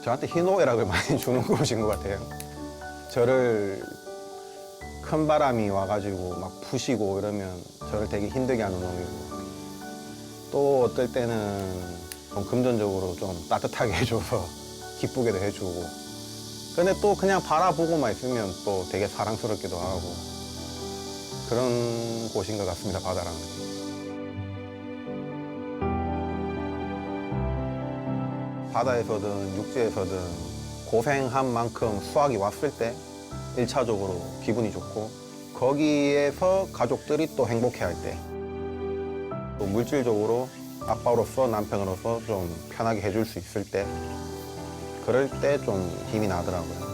저한테 희노애락을 많이 주는 곳인 것 같아요. 저를 큰 바람이 와가지고 막 부시고 이러면 저를 되게 힘들게 하는 놈이고, 또 어떨 때는 좀 금전적으로 좀 따뜻하게 해줘서 기쁘게도 해주고, 근데 또 그냥 바라보고만 있으면 또 되게 사랑스럽기도 하고, 그런 곳인 것 같습니다, 바다라는 게. 바다에서든 육지에서든 고생한 만큼 수확이 왔을 때 1차적으로 기분이 좋고, 거기에서 가족들이 또 행복해할 때, 또 물질적으로 아빠로서 남편으로서 좀 편하게 해줄 수 있을 때, 그럴 때 좀 힘이 나더라고요.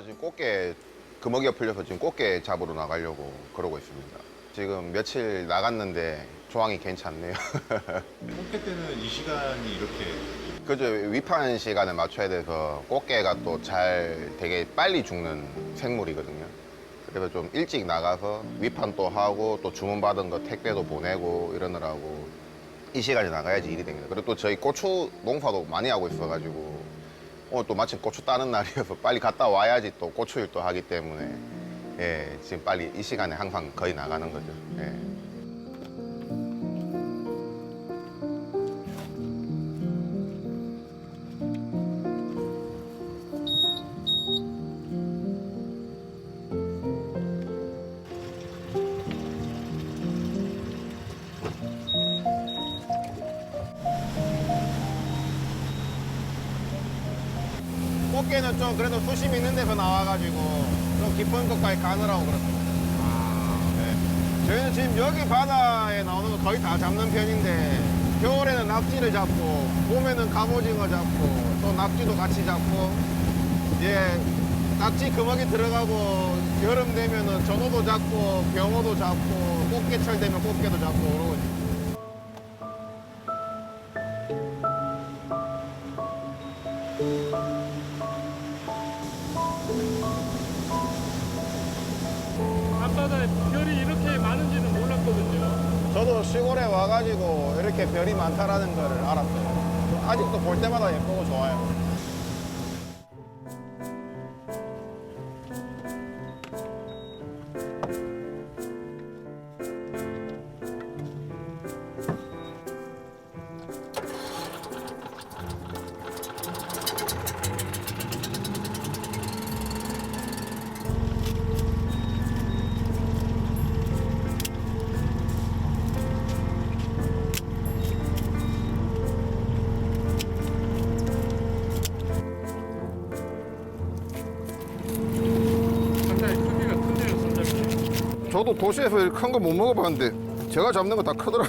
지금 꽃게 금어기가 풀려서 지금 꽃게 잡으러 나가려고 그러고 있습니다. 지금 며칠 나갔는데 조항이 괜찮네요. 꽃게 때는 이 시간이 이렇게 그죠. 위판 시간에 맞춰야 돼서 꽃게가 또 잘 되게 빨리 죽는 생물이거든요. 그래서 좀 일찍 나가서 위판 또 하고 또 주문받은 거 택배도 보내고 이러느라고 이 시간에 나가야지 일이 됩니다. 그리고 또 저희 고추 농사도 많이 하고 있어가지고 오늘 또 마침 고추 따는 날이어서 빨리 갔다 와야지 또 고추 일도 하기 때문에, 예, 지금 빨리 이 시간에 항상 거의 나가는 거죠. 예. 꽃게는 좀 그래도 수심 있는 데서 나와가지고 좀 깊은 곳까지 가느라고 그렇습니다. 네. 저희는 지금 여기 바다에 나오는 거 거의 다 잡는 편인데, 겨울에는 낙지를 잡고 봄에는 갑오징어 잡고 또 낙지도 같이 잡고, 이제 낙지 금어기 들어가고 여름 되면은 전어도 잡고 병어도 잡고 꽃게철 되면 꽃게도 잡고 그러고 있습니다. 앞바다에 별이 이렇게 많은지는 몰랐거든요. 저도 시골에 와가지고 이렇게 별이 많다라는 걸 알았어요. 아직도 볼 때마다 예쁘고 좋아요. 상당히 크기가 큰데요, 선장님. 저도 도시에서 큰 거 못 먹어봤는데 제가 잡는 거 다 크더라.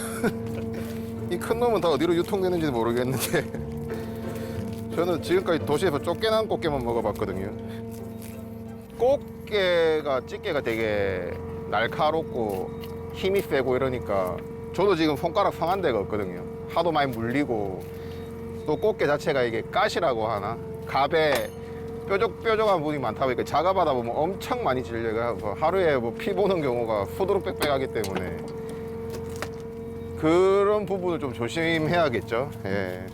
이 큰 놈은 다 어디로 유통되는지 모르겠는데 저는 지금까지 도시에서 쫓겨난 꽃게만 먹어봤거든요. 꽃게가 찌개가 되게 날카롭고 힘이 세고 이러니까 저도 지금 손가락 상한 데가 없거든요. 하도 많이 물리고, 또 꽃게 자체가 이게 가시라고 하나? 갑에 뾰족뾰족한 부분이 많다 보니까 작업하다 보면 엄청 많이 질려가서 하루에 뭐 피 보는 경우가 수두룩 빽빽하기 때문에 그런 부분을 좀 조심해야겠죠. 예.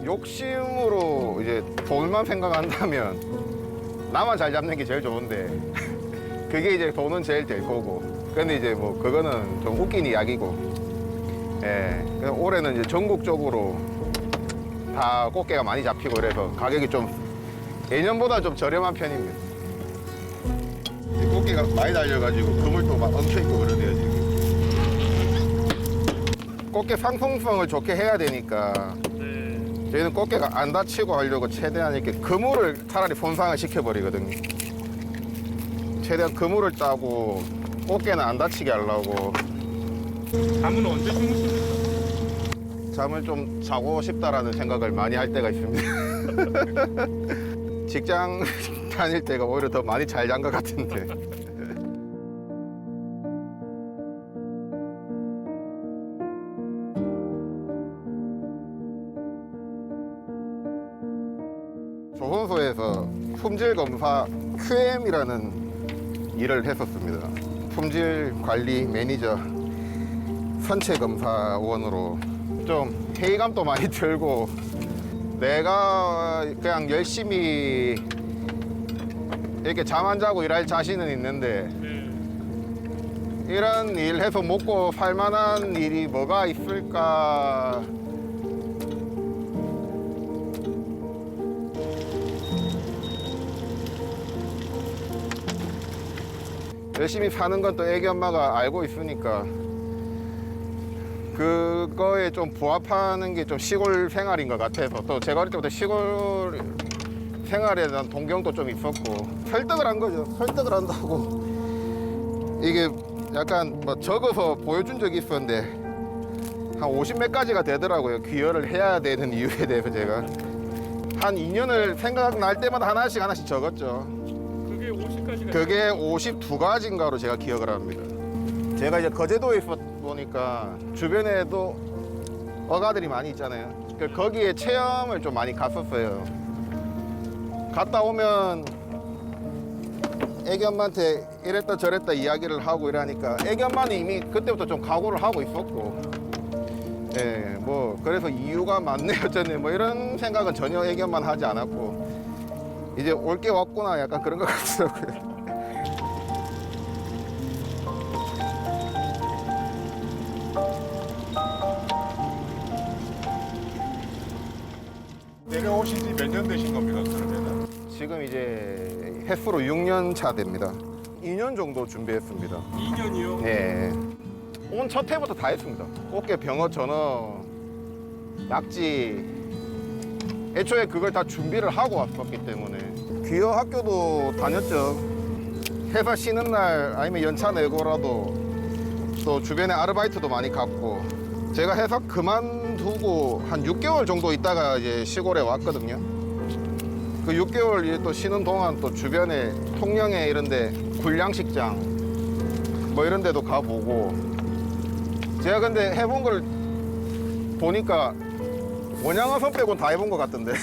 욕심으로 이제 돈만 생각한다면 나만 잘 잡는 게 제일 좋은데 그게 이제 돈은 제일 될 거고, 근데 이제 뭐 그거는 좀 웃긴 이야기고, 예. 그래서 올해는 이제 전국적으로 다 꽃게가 많이 잡히고 그래서 가격이 좀 예년보다 좀 저렴한 편입니다. 꽃게가 많이 달려가지고 그물도 막 엉켜있고 그러네요, 지금. 꽃게 상품성을 좋게 해야 되니까 네. 저희는 꽃게가 안 다치고 하려고 최대한 이렇게 그물을 차라리 손상을 시켜버리거든요. 최대한 그물을 따고 꽃게는 안 다치게 하려고. 잠은 언제 주무십니까? 잠을 좀 자고 싶다라는 생각을 많이 할 때가 있습니다. 직장 다닐 때가 오히려 더 많이 잘 잔 것 같은데. 조선소에서 품질 검사 QM이라는 일을 했었습니다. 품질 관리 매니저 선체 검사원으로 좀 회의감도 많이 들고 내가 그냥 열심히 이렇게 잠 안 자고 일할 자신은 있는데 네. 이런 일 해서 먹고 살 만한 일이 뭐가 있을까. 열심히 사는 건 또 애기 엄마가 알고 있으니까 그거에 좀 부합하는 게 좀 시골 생활인 것 같아서 또 제가 어릴 때부터 시골 생활에 대한 동경도 좀 있었고 설득을 한 거죠. 설득을 한다고 이게 약간 뭐 적어서 보여준 적이 있었는데 한 50몇 가지가 되더라고요. 귀여를 해야 되는 이유에 대해서 제가 한 2년을 생각날 때마다 하나씩 적었죠. 그게 50까지가 그게 52가지인가로 제가 기억을 합니다. 제가 이제 거제도에 있어 보니까 주변에도 어가들이 많이 있잖아요. 그러니까 거기에 체험을 좀 많이 갔었어요. 갔다 오면 애기 엄마한테 이랬다 저랬다 이야기를 하고 이러니까 애기 엄마는 이미 그때부터 좀 각오를 하고 있었고, 예, 뭐 그래서 이유가 맞네 어쩌네 뭐 이런 생각은 전혀 애기 엄마는 하지 않았고 이제 올 게 왔구나 약간 그런 것 같더라고요. 내려오신 지 몇 년 되신 겁니까, 그러면은? 지금 이제 횟수로 6년 차 됩니다. 2년 정도 준비했습니다. 2년이요? 네. 온 첫 해부터 다 했습니다. 꽃게, 병어, 전어, 낙지. 애초에 그걸 다 준비를 하고 왔었기 때문에. 귀여 학교도 다녔죠. 회사 쉬는 날 아니면 연차 내고라도 또 주변에 아르바이트도 많이 갔고 제가 회사 그만두고 한 6개월 정도 있다가 이제 시골에 왔거든요. 그 6개월 이제 또 쉬는 동안 또 주변에 통영에 이런데 굴양식장 뭐 이런 데도 가보고 제가 근데 해본 걸 보니까 원양어선 빼고는 다 해본 것 같던데.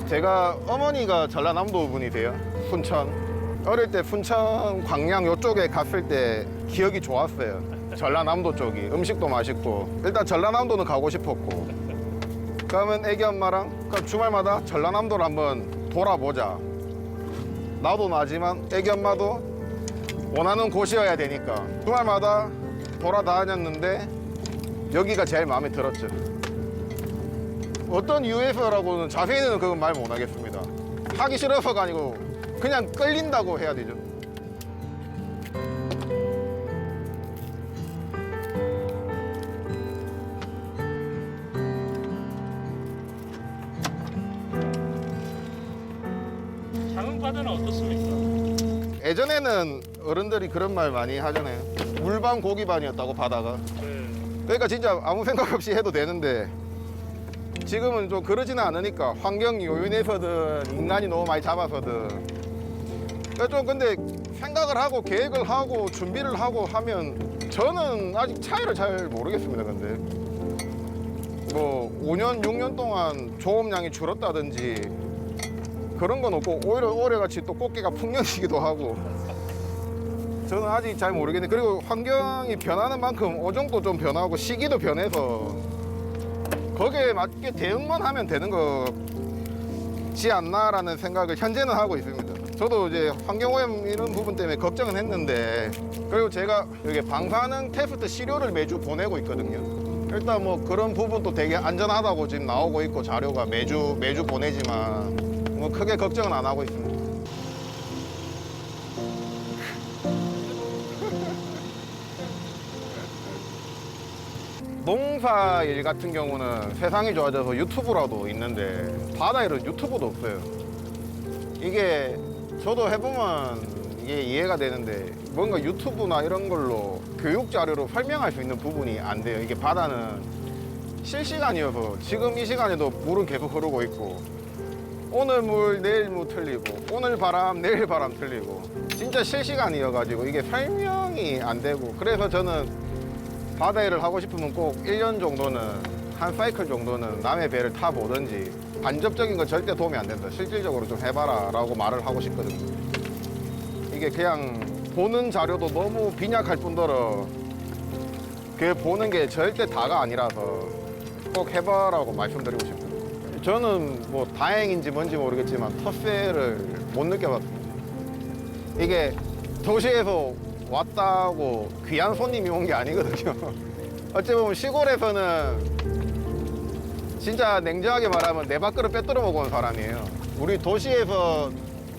제가 어머니가 전라남도 분이세요. 순천. 어릴 때 순천 광양 요쪽에 갔을 때 기억이 좋았어요. 전라남도 쪽이 음식도 맛있고 일단 전라남도는 가고 싶었고 그러면 애기 엄마랑 주말마다 전라남도를 한번 돌아보자. 나도 나지만 애기 엄마도 원하는 곳이어야 되니까 주말마다 돌아다녔는데 여기가 제일 마음에 들었죠. 어떤 이유에서라고는 자세히는 그건 말 못하겠습니다. 하기 싫어서가 아니고 그냥 끌린다고 해야 되죠. 장흥바다는 어떻습니까? 예전에는 어른들이 그런 말 많이 하잖아요. 물반 고기반이었다고 바다가. 네. 그러니까 진짜 아무 생각 없이 해도 되는데 지금은 좀 그러지는 않으니까 환경 요인에서든 인간이 너무 많이 잡아서든 그러니까 좀 근데 생각을 하고 계획을 하고 준비를 하고 하면 저는 아직 차이를 잘 모르겠습니다. 근데 뭐 5년 6년 동안 조업량이 줄었다든지 그런 건 없고 오히려 올해같이 또 꽃게가 풍년이기도 하고 저는 아직 잘 모르겠는데 그리고 환경이 변하는 만큼 어종도 좀 변하고 시기도 변해서 거기에 맞게 대응만 하면 되는 거지 않나라는 생각을 현재는 하고 있습니다. 저도 이제 환경오염 이런 부분 때문에 걱정은 했는데 그리고 제가 여기 방사능 테스트 시료를 매주 보내고 있거든요. 일단 뭐 그런 부분도 되게 안전하다고 지금 나오고 있고 자료가 매주 보내지만 뭐 크게 걱정은 안 하고 있습니다. 농사 일 같은 경우는 세상이 좋아져서 유튜브라도 있는데 바다 일은 유튜브도 없어요. 이게 저도 해보면 이게 이해가 되는데 뭔가 유튜브나 이런 걸로 교육 자료로 설명할 수 있는 부분이 안 돼요. 이게 바다는 실시간이어서 지금 이 시간에도 물은 계속 흐르고 있고 오늘 물 내일 물 틀리고 오늘 바람 내일 바람 틀리고 진짜 실시간이어가지고 이게 설명이 안 되고 그래서 저는 바다 일을 하고 싶으면 꼭 1년 정도는 한 사이클 정도는 남의 배를 타보든지 간접적인 건 절대 도움이 안 된다. 실질적으로 좀 해봐라 라고 말을 하고 싶거든요. 이게 그냥 보는 자료도 너무 빈약할 뿐더러 그 보는 게 절대 다가 아니라서 꼭 해봐라고 말씀드리고 싶거든요. 저는 뭐 다행인지 뭔지 모르겠지만 텃세를 못 느껴봤습니다. 이게 도시에서 왔다고 귀한 손님이 온 게 아니거든요. 어찌 보면 시골에서는 진짜 냉정하게 말하면 내 밥그릇 빼뚫어 먹어온 사람이에요. 우리 도시에서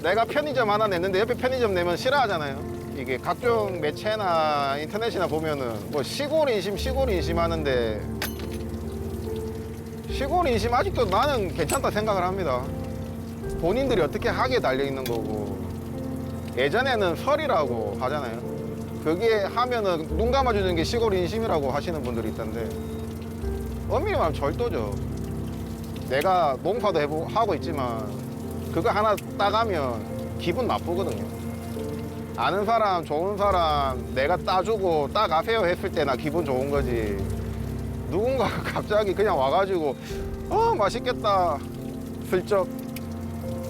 내가 편의점 하나 냈는데 옆에 편의점 내면 싫어하잖아요. 이게 각종 매체나 인터넷이나 보면은 뭐 시골 인심 하는데 시골 인심 아직도 나는 괜찮다 생각을 합니다. 본인들이 어떻게 하기에 달려 있는 거고 예전에는 설이라고 하잖아요. 그게 하면은 눈 감아주는 게 시골 인심이라고 하시는 분들이 있던데 엄밀히 말하면 절도죠. 내가 농사도 하고 있지만 그거 하나 따가면 기분 나쁘거든요. 아는 사람, 좋은 사람 내가 따주고 따가세요 했을 때 나 기분 좋은 거지. 누군가가 갑자기 그냥 와가지고 맛있겠다 슬쩍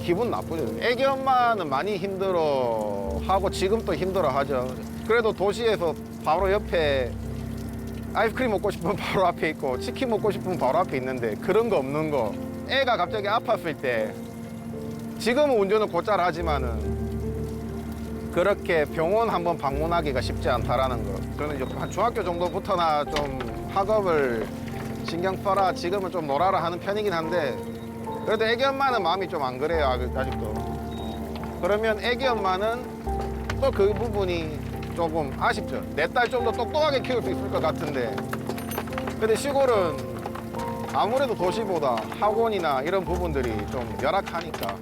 기분 나쁘죠. 애기 엄마는 많이 힘들어하고 지금 또 힘들어하죠. 그래도 도시에서 바로 옆에 아이스크림 먹고 싶으면 바로 앞에 있고 치킨 먹고 싶으면 바로 앞에 있는데 그런 거 없는 거. 애가 갑자기 아팠을 때 지금은 운전을 곧잘 하지만은 그렇게 병원 한번 방문하기가 쉽지 않다라는 거. 저는 이제 한 중학교 정도부터나 좀 학업을 신경 써라 지금은 좀 놀아라 하는 편이긴 한데 그래도 애기 엄마는 마음이 좀 안 그래요 아직도. 그러면 애기 엄마는 또 그 부분이 조금 아쉽죠. 내 딸 좀 더 똑똑하게 키울 수 있을 것 같은데 근데 시골은 아무래도 도시보다 학원이나 이런 부분들이 좀 열악하니까.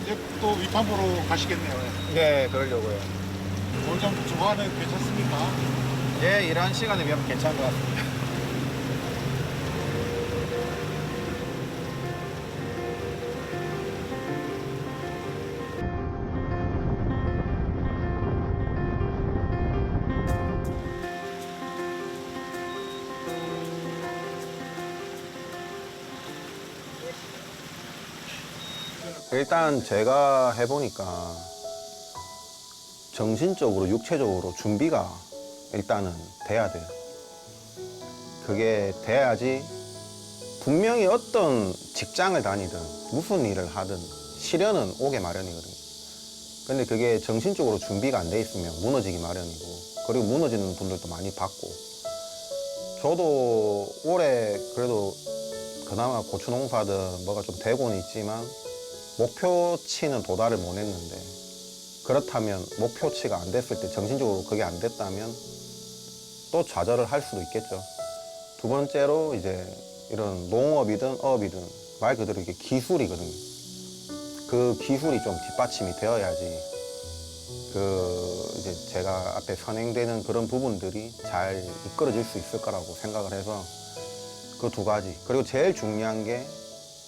이제 또 위판보로 가시겠네요. 네, 그러려고요. 오늘 좀 주말은 괜찮습니까? 예, 일하는 시간에 비하면 괜찮은 것 같습니다. 일단 제가 해보니까 정신적으로 육체적으로 준비가 일단은 돼야 돼요. 그게 돼야지 분명히 어떤 직장을 다니든 무슨 일을 하든 시련은 오게 마련이거든요. 근데 그게 정신적으로 준비가 안 돼 있으면 무너지기 마련이고 그리고 무너지는 분들도 많이 봤고 저도 올해 그래도 그나마 고추 농사든 뭐가 좀 되고는 있지만 목표치는 도달을 못 했는데 그렇다면 목표치가 안 됐을 때 정신적으로 그게 안 됐다면 또 좌절을 할 수도 있겠죠. 두 번째로 이제 이런 농업이든 어업이든 말 그대로 이게 기술이거든요. 그 기술이 좀 뒷받침이 되어야지 이제 제가 앞에 선행되는 그런 부분들이 잘 이끌어질 수 있을 거라고 생각을 해서 그 두 가지. 그리고 제일 중요한 게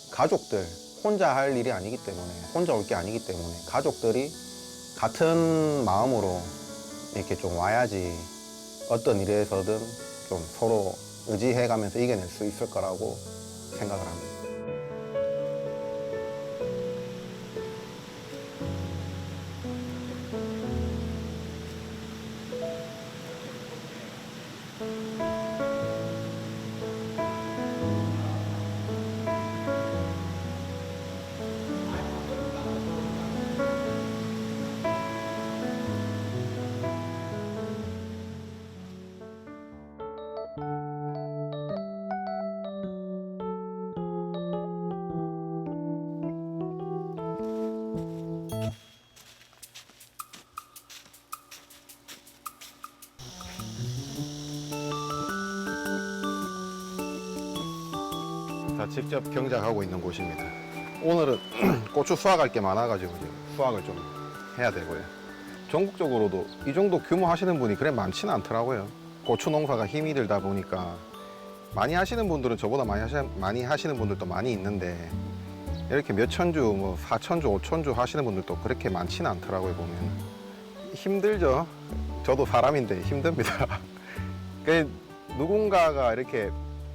가족들. 혼자 할 일이 아니기 때문에 혼자 올 게 아니기 때문에 가족들이 같은 마음으로 이렇게 좀 와야지 어떤 일에서든 좀 서로 의지해가면서 이겨낼 수 있을 거라고 생각을 합니다. 직접 경작하고 있는 곳입니다. 오늘은 고추 수확할 게 많아가지고 이제 수확을 좀 해야 되고요. 전국적으로도 이 정도 규모 하시는 분이 그래 많지는 않더라고요. 고추 농사가 힘이 들다 보니까 많이 하시는 분들은 저보다 많이 하시는 분들도 많이 있는데 이렇게 몇천 주, 뭐 4천 주, 5천 주 하시는 분들도 그렇게 많지는 않더라고요. 보면 힘들죠. 저도 사람인데 힘듭니다. 그 누군가가 이렇게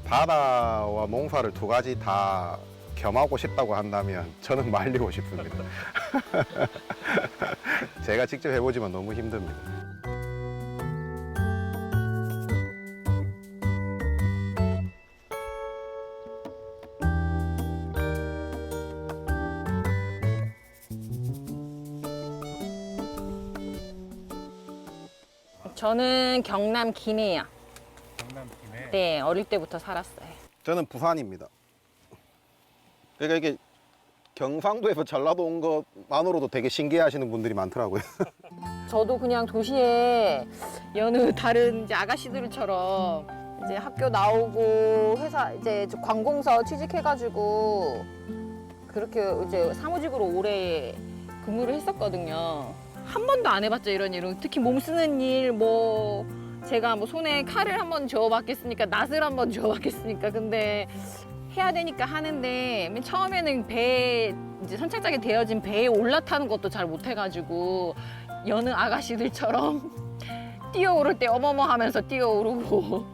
바다와 농사를 두 가지 다 겸하고 싶다고 한다면 저는 말리고 싶습니다. 제가 직접 해보지만 너무 힘듭니다. 저는 경남 김해요. 경남 김해. 네, 어릴 때부터 살았어요. 저는 부산입니다. 그러니까 이게 경상도에서 전라도 온 것만으로도 되게 신기해하시는 분들이 많더라고요. 저도 그냥 도시에 여느 다른 이제 아가씨들처럼 이제 학교 나오고 회사 이제 관공서 취직해가지고 그렇게 이제 사무직으로 오래 근무를 했었거든요. 한 번도 안 해봤죠, 이런 일은. 특히 몸 쓰는 일, 뭐 제가 뭐 손에 칼을 한번 쥐어봤겠습니까, 낫을 한번 쥐어봤겠습니까. 근데 해야 되니까 하는데 맨 처음에는 배 이제 선착장에 되어진 배에 올라타는 것도 잘 못해가지고 여느 아가씨들처럼 뛰어오를 때 어머머 하면서 뛰어오르고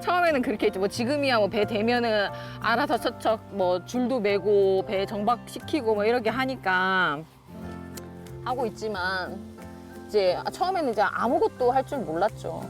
처음에는 그렇게 했죠. 뭐 지금이야 뭐 배 대면은 알아서 척척 뭐 줄도 매고 배 정박시키고 뭐 이렇게 하니까 하고 있지만 이제 처음에는 이제 아무것도 할 줄 몰랐죠.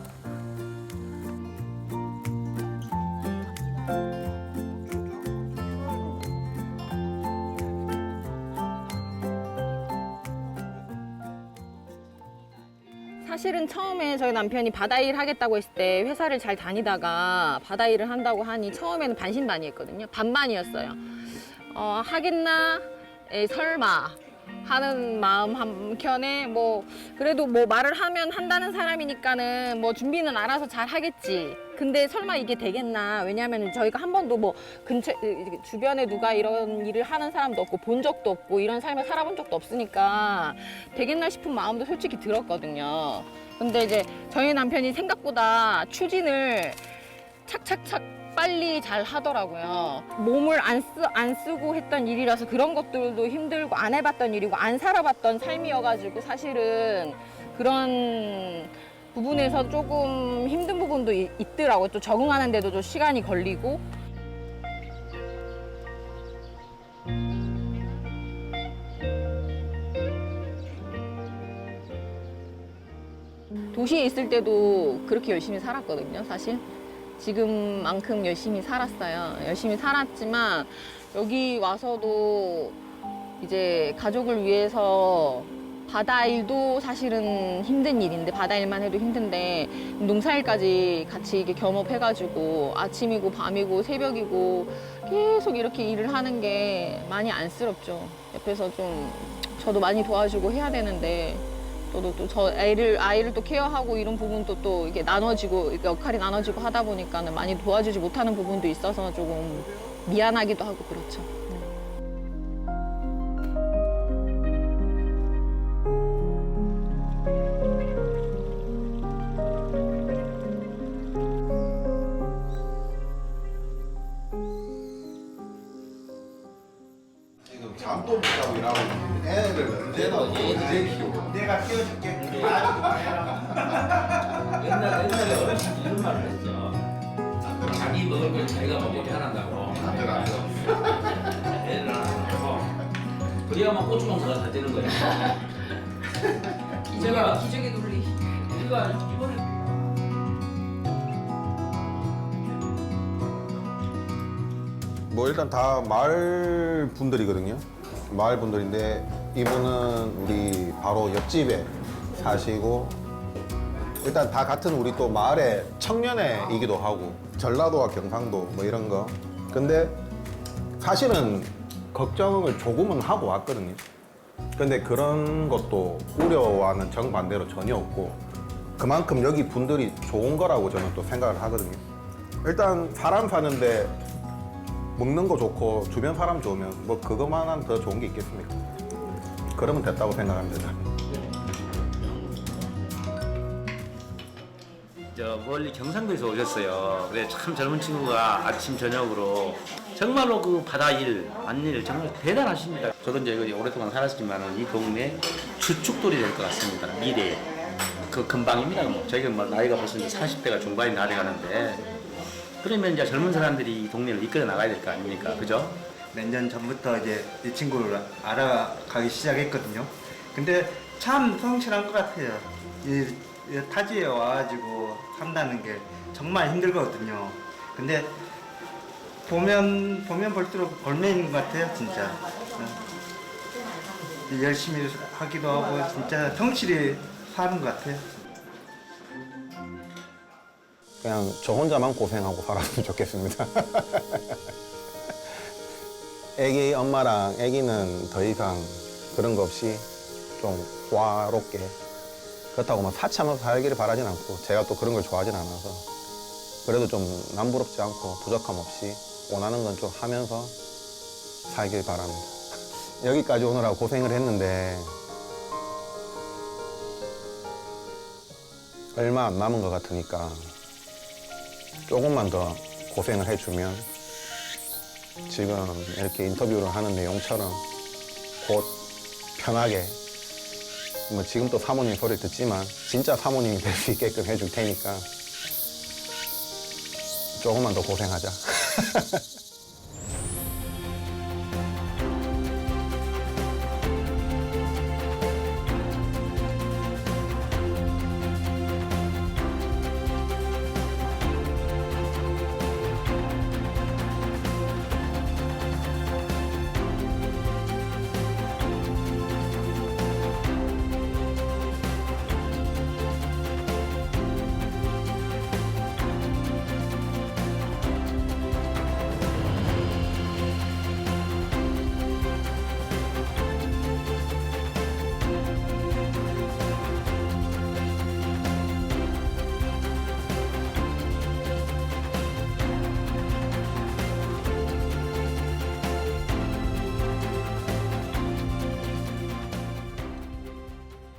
사실은 처음에 저희 남편이 바다 일 하겠다고 했을 때 회사를 잘 다니다가 바다 일을 한다고 하니 처음에는 반신반의했거든요. 반반이었어요. 하겠나? 에이, 설마 하는 마음 한켠에 뭐 그래도 뭐 말을 하면 한다는 사람이니까는 뭐 준비는 알아서 잘 하겠지. 근데 설마 이게 되겠나? 왜냐하면 저희가 한 번도 뭐 근처 주변에 누가 이런 일을 하는 사람도 없고 본 적도 없고 이런 삶을 살아본 적도 없으니까 되겠나 싶은 마음도 솔직히 들었거든요. 근데 이제 저희 남편이 생각보다 추진을 착착착 빨리 잘 하더라고요. 몸을 안 쓰고 했던 일이라서 그런 것들도 힘들고 안 해봤던 일이고 안 살아봤던 삶이어가지고 사실은 그런 부분에서 조금 힘든 부분도 있더라고요. 또 적응하는 데도 좀 시간이 걸리고. 도시에 있을 때도 그렇게 열심히 살았거든요, 사실. 지금만큼 열심히 살았어요. 열심히 살았지만 여기 와서도 이제 가족을 위해서 바다 일도 사실은 힘든 일인데 바다 일만 해도 힘든데 농사일까지 같이 이게 겸업해가지고 아침이고 밤이고 새벽이고 계속 이렇게 일을 하는 게 많이 안쓰럽죠. 옆에서 좀 저도 많이 도와주고 해야 되는데 저도 또 저 아이를 또 케어하고 이런 부분도 또 이게 나눠지고 이게 역할이 나눠지고 하다 보니까는 많이 도와주지 못하는 부분도 있어서 조금 미안하기도 하고 그렇죠. 지금 잠도 못 자고 일하고 있는데 애를 언제 키우고 내가 키워줄게. 옛날에 어르신이 이런 말을 했어. 자기 먹을 걸 자기가 먹고 태어난다고. 애를 하나 낳고. 그래야만 고추농사가 다 되는 거야. 제가 기적의 논리. 우리가 이번에 뭐 일단 다 마을 분들이거든요. 마을 분들인데 이분은 우리 바로 옆집에 사시고 일단 다 같은 우리 또 마을의 청년회이기도 하고 전라도와 경상도 뭐 이런 거. 근데 사실은 걱정을 조금은 하고 왔거든요. 근데 그런 것도 우려와는 정반대로 전혀 없고 그만큼 여기 분들이 좋은 거라고 저는 또 생각을 하거든요. 일단 사람 사는데 먹는 거 좋고 주변 사람 좋으면 뭐 그것만한 더 좋은 게 있겠습니까? 그러면 됐다고 생각합니다. 저 멀리 경상도에서 오셨어요. 그래 참 젊은 친구가 아침 저녁으로 정말로 그 바다 일, 안일 정말 대단하십니다. 저도 이제 여기 오랫동안 살았지만 이 동네 주축돌이 될 것 같습니다. 미래에. 그 금방입니다. 뭐 저희가 뭐 나이가 벌써 이제 40대가 중반이 나아가는데 그러면 이제 젊은 사람들이 이 동네를 이끌어 나가야 될 거 아닙니까? 그죠? 몇 년 전부터 이제 이 친구를 알아가기 시작했거든요. 근데 참 성실한 것 같아요. 이 타지에 와가지고 산다는 게 정말 힘들거든요. 근데 보면 볼수록 벌매인 것 같아요, 진짜. 열심히 하기도 하고 진짜 성실히 사는 것 같아요. 그냥 저 혼자만 고생하고 살았으면 좋겠습니다. 애기 엄마랑 애기는 더 이상 그런 거 없이 좀 화롭게 그렇다고 막 사치하면서 살기를 바라진 않고 제가 또 그런 걸 좋아하진 않아서 그래도 좀 남부럽지 않고 부족함 없이 원하는 건 좀 하면서 살길 바랍니다. 여기까지 오느라고 고생을 했는데 얼마 안 남은 것 같으니까 조금만 더 고생을 해주면 지금 이렇게 인터뷰를 하는 내용처럼 곧 편하게 뭐 지금 또 사모님 소리 듣지만 진짜 사모님이 될 수 있게끔 해줄 테니까 조금만 더 고생하자.